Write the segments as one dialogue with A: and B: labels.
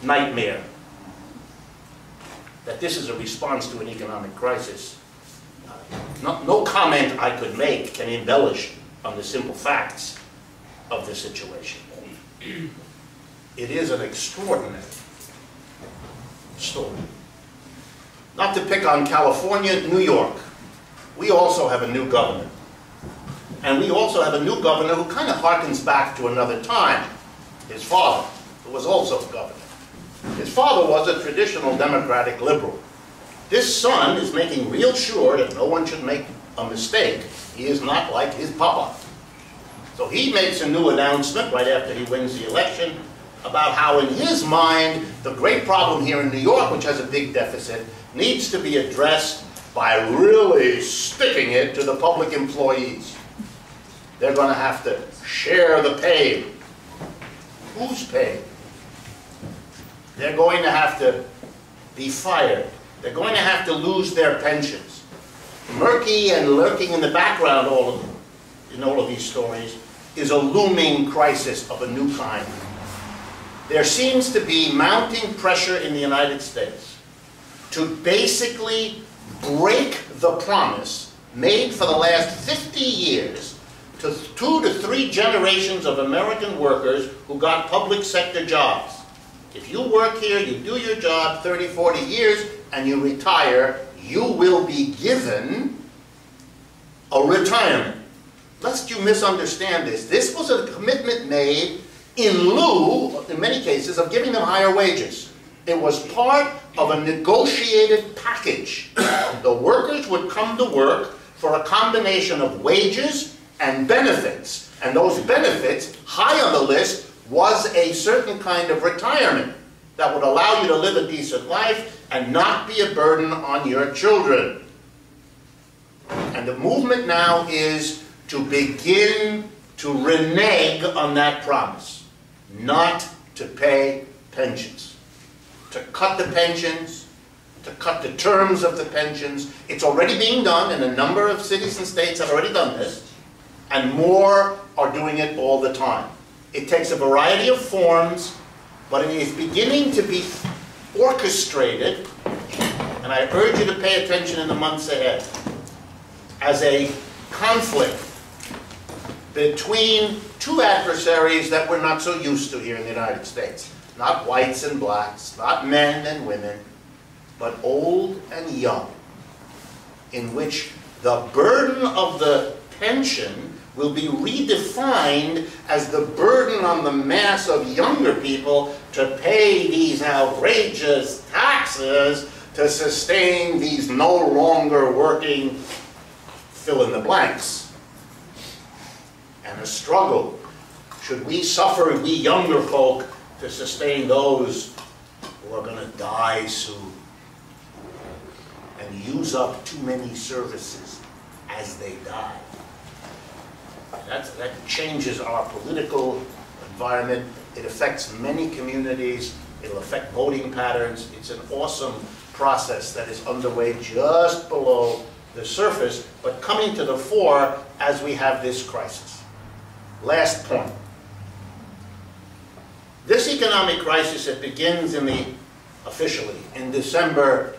A: nightmare. That this is a response to an economic crisis. No comment I could make can embellish on the simple facts of the situation. It is an extraordinary story. Not to pick on California, New York. We also have a new governor. And we also have a new governor who kind of harkens back to another time. His father, who was also governor. His father was a traditional Democratic liberal. This son is making real sure that no one should make a mistake. He is not like his papa. So he makes a new announcement right after he wins the election about how in his mind the great problem here in New York, which has a big deficit, needs to be addressed by really sticking it to the public employees. They're going to have to share the pain. Who's paying? They're going to have to be fired. They're going to have to lose their pensions. Murky and lurking in the background in all of these stories is a looming crisis of a new kind. There seems to be mounting pressure in the United States to basically break the promise made for the last 50 years to 2 to 3 generations of American workers who got public sector jobs. If you work here, you do your job 30, 40 years, and you retire, you will be given a retirement. Lest you misunderstand this, this was a commitment made in lieu, in many cases, of giving them higher wages. It was part of a negotiated package. The workers would come to work for a combination of wages and benefits. And those benefits, high on the list, was a certain kind of retirement that would allow you to live a decent life and not be a burden on your children. And the movement now is to begin to renege on that promise, not to pay pensions, to cut the pensions, to cut the terms of the pensions. It's already being done, and a number of cities and states have already done this, and more are doing it all the time. It takes a variety of forms, but it is beginning to be orchestrated, and I urge you to pay attention in the months ahead, as a conflict between two adversaries that we're not so used to here in the United States. Not whites and blacks, not men and women, but old and young, in which the burden of the pension will be redefined as the burden on the mass of younger people to pay these outrageous taxes to sustain these no longer working fill in the blanks. And a struggle. Should we suffer, we younger folk, to sustain those who are going to die soon and use up too many services as they die? That changes our political environment. It affects many communities. It'll affect voting patterns. It's an awesome process that is underway just below the surface, but coming to the fore as we have this crisis. Last point. This economic crisis, it begins officially in December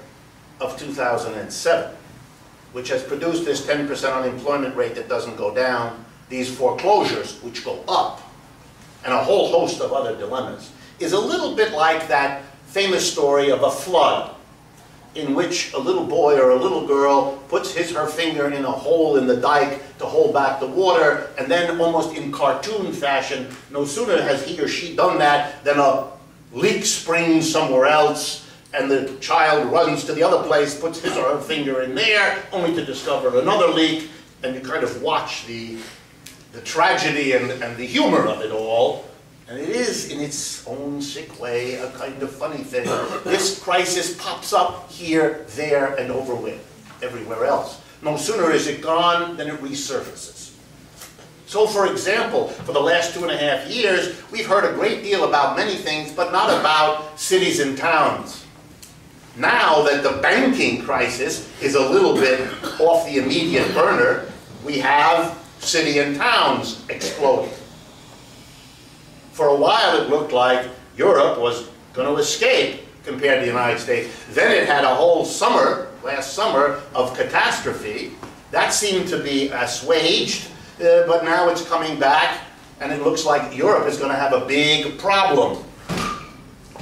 A: of 2007, which has produced this 10% unemployment rate that doesn't go down, these foreclosures which go up, and a whole host of other dilemmas, is a little bit like that famous story of a flood in which a little boy or a little girl puts her finger in a hole in the dike to hold back the water, and then almost in cartoon fashion, no sooner has he or she done that than a leak springs somewhere else, and the child runs to the other place, puts his or her finger in there, only to discover another leak, and you kind of watch the tragedy and the humor of it all. And it is, in its own sick way, a kind of funny thing. This crisis pops up here, there, and over with everywhere else. No sooner is it gone than it resurfaces. So, for example, for the last 2.5 years, we've heard a great deal about many things, but not about cities and towns. Now that the banking crisis is a little bit off the immediate burner, we have city and towns exploding. For a while it looked like Europe was going to escape compared to the United States. Then it had a whole summer, last summer, of catastrophe. That seemed to be assuaged, but now it's coming back, and it looks like Europe is going to have a big problem.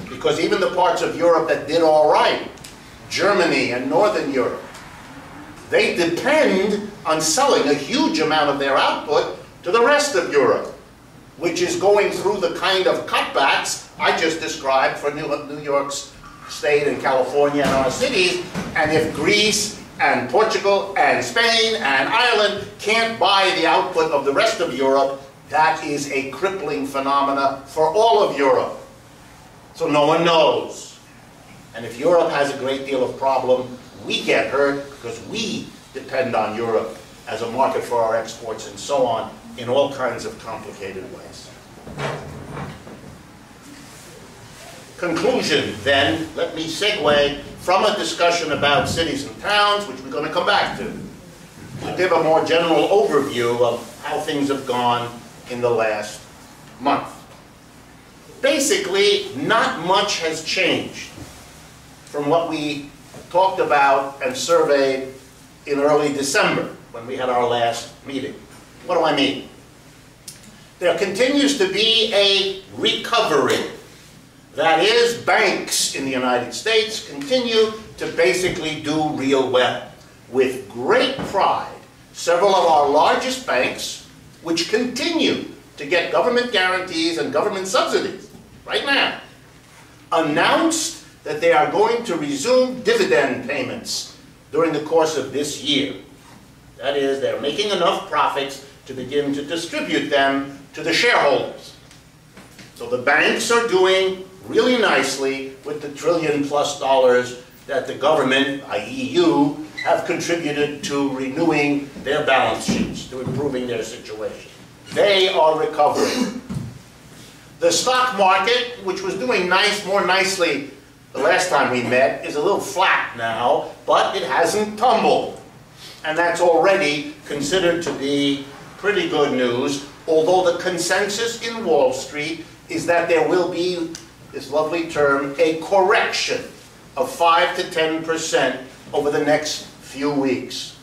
A: Because even the parts of Europe that did all right, Germany and Northern Europe, they depend on selling a huge amount of their output to the rest of Europe, which is going through the kind of cutbacks I just described for New York's state and California and our cities. And if Greece and Portugal and Spain and Ireland can't buy the output of the rest of Europe, that is a crippling phenomena for all of Europe. So no one knows. And if Europe has a great deal of problem, we get hurt because we depend on Europe as a market for our exports and so on in all kinds of complicated ways. Conclusion, then, let me segue from a discussion about cities and towns, which we're going to come back to give a more general overview of how things have gone in the last month. Basically, not much has changed from what we talked about and surveyed in early December when we had our last meeting. What do I mean? There continues to be a recovery. That is, banks in the United States continue to basically do real well. With great pride, several of our largest banks, which continue to get government guarantees and government subsidies right now, announced that they are going to resume dividend payments during the course of this year. That is, they're making enough profits to begin to distribute them to the shareholders. So the banks are doing really nicely with the $1 trillion+ that the government, i.e. you, have contributed to renewing their balance sheets, to improving their situation. They are recovering. The stock market, which was doing more nicely the last time we met, is a little flat now, but it hasn't tumbled. And that's already considered to be pretty good news, although the consensus in Wall Street is that there will be, this lovely term, a correction of 5 to 10% over the next few weeks.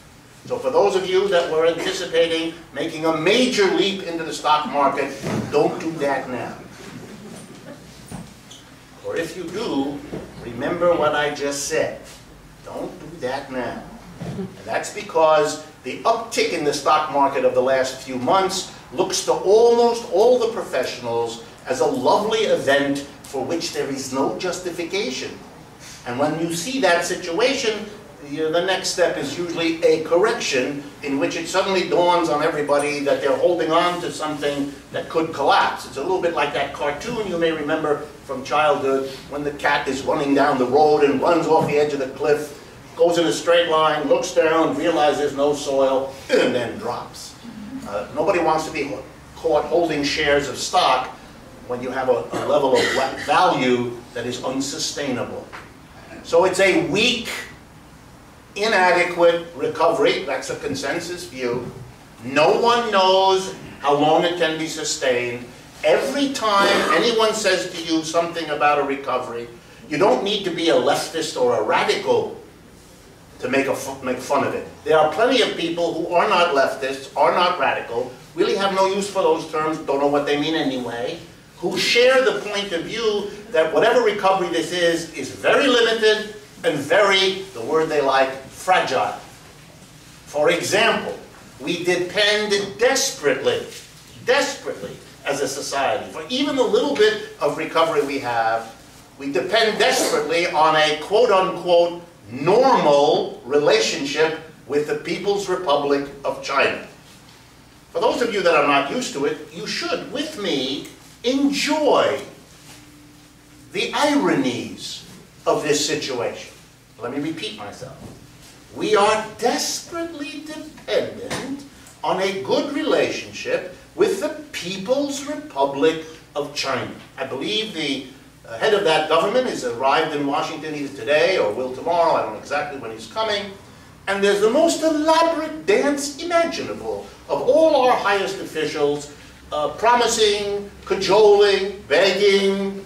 A: So for those of you that were anticipating making a major leap into the stock market, don't do that now. Or if you do, remember what I just said. Don't do that now. And that's because the uptick in the stock market of the last few months looks to almost all the professionals as a lovely event for which there is no justification. And when you see that situation, the next step is usually a correction in which it suddenly dawns on everybody that they're holding on to something that could collapse. It's a little bit like that cartoon you may remember from childhood when the cat is running down the road and runs off the edge of the cliff, goes in a straight line, looks down, realizes there's no soil, and then drops. Nobody wants to be caught holding shares of stock when you have a level of value that is unsustainable. So it's a weak, inadequate recovery. That's a consensus view. No one knows how long it can be sustained. Every time anyone says to you something about a recovery, you don't need to be a leftist or a radical to make fun of it. There are plenty of people who are not leftists, are not radical, really have no use for those terms, don't know what they mean anyway, who share the point of view that whatever recovery this is very limited and very, the word they like, fragile. For example, we depend desperately as a society, for even the little bit of recovery we have, we depend desperately on a quote-unquote normal relationship with the People's Republic of China. For those of you that are not used to it, you should, with me, enjoy the ironies of this situation. Let me repeat myself. We are desperately dependent on a good relationship with the People's Republic of China. I believe the head of that government has arrived in Washington either today or will tomorrow. I don't know exactly when he's coming. And there's the most elaborate dance imaginable of all our highest officials promising, cajoling, begging,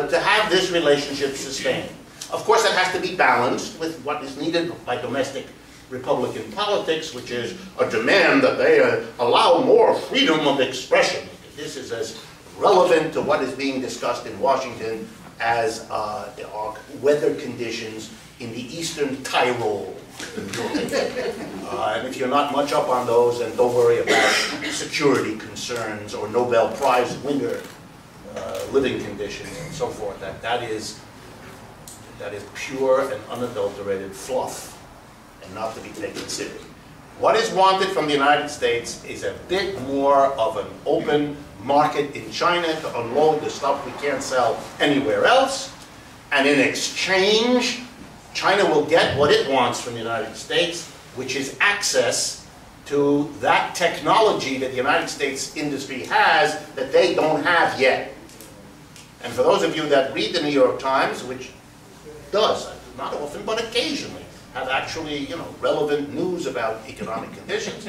A: to have this relationship sustained. Of course, it has to be balanced with what is needed by domestic Republican politics, which is a demand that they allow more freedom of expression. This is as relevant to what is being discussed in Washington as are weather conditions in the eastern Tyrol. And if you're not much up on those, then don't worry about security concerns or Nobel Prize winner living conditions and so forth. That is pure and unadulterated fluff and not to be taken seriously. What is wanted from the United States is a bit more of an open market in China to unload the stuff we can't sell anywhere else. And in exchange, China will get what it wants from the United States, which is access to that technology that the United States industry has that they don't have yet. And for those of you that read the New York Times, which does, not often, but occasionally, have actually, relevant news about economic conditions.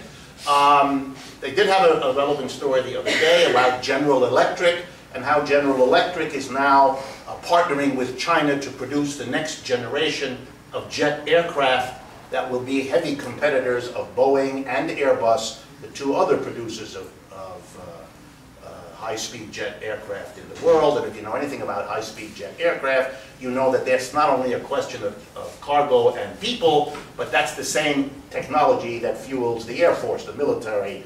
A: They did have a relevant story the other day about General Electric and how General Electric is now partnering with China to produce the next generation of jet aircraft that will be heavy competitors of Boeing and Airbus, the two other producers of high-speed jet aircraft in the world. And if you know anything about high-speed jet aircraft, you know that that's not only a question of cargo and people, but that's the same technology that fuels the Air Force, the military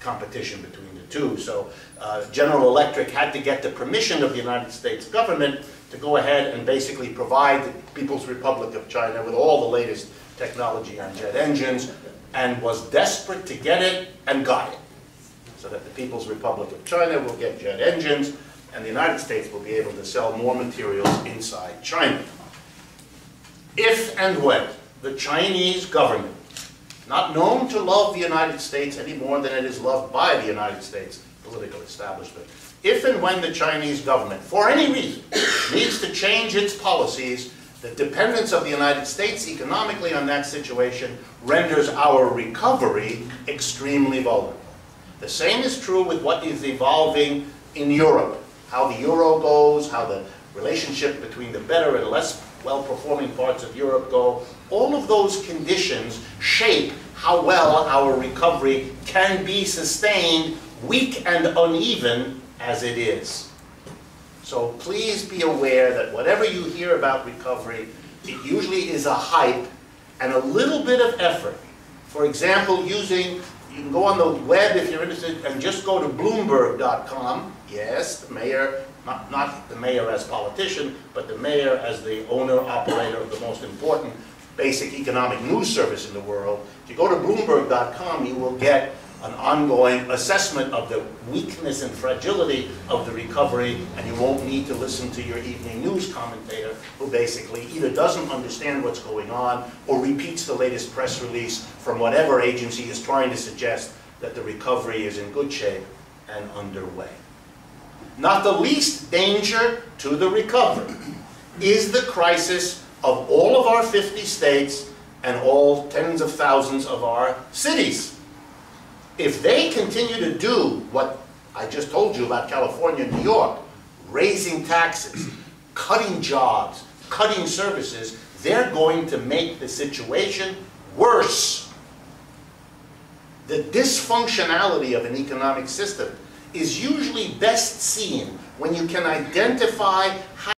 A: competition between the two. So General Electric had to get the permission of the United States government to go ahead and basically provide the People's Republic of China with all the latest technology on jet engines, and was desperate to get it and got it. So that the People's Republic of China will get jet engines, and the United States will be able to sell more materials inside China. If and when the Chinese government, not known to love the United States any more than it is loved by the United States political establishment, if and when the Chinese government, for any reason, needs to change its policies, the dependence of the United States economically on that situation renders our recovery extremely vulnerable. The same is true with what is evolving in Europe, how the euro goes, how the relationship between the better and less well-performing parts of Europe go. All of those conditions shape how well our recovery can be sustained, weak and uneven as it is. So please be aware that whatever you hear about recovery, it usually is a hype and a little bit of effort. For example, you can go on the web if you're interested and just go to Bloomberg.com. Yes, the mayor, not the mayor as politician, but the mayor as the owner, operator of the most important basic economic news service in the world. If you go to Bloomberg.com, you will get an ongoing assessment of the weakness and fragility of the recovery, and you won't need to listen to your evening news commentator who basically either doesn't understand what's going on or repeats the latest press release from whatever agency is trying to suggest that the recovery is in good shape and underway. Not the least danger to the recovery is the crisis of all of our 50 states and all tens of thousands of our cities. If they continue to do what I just told you about California and New York, raising taxes, cutting jobs, cutting services, they're going to make the situation worse. The dysfunctionality of an economic system is usually best seen when you can identify how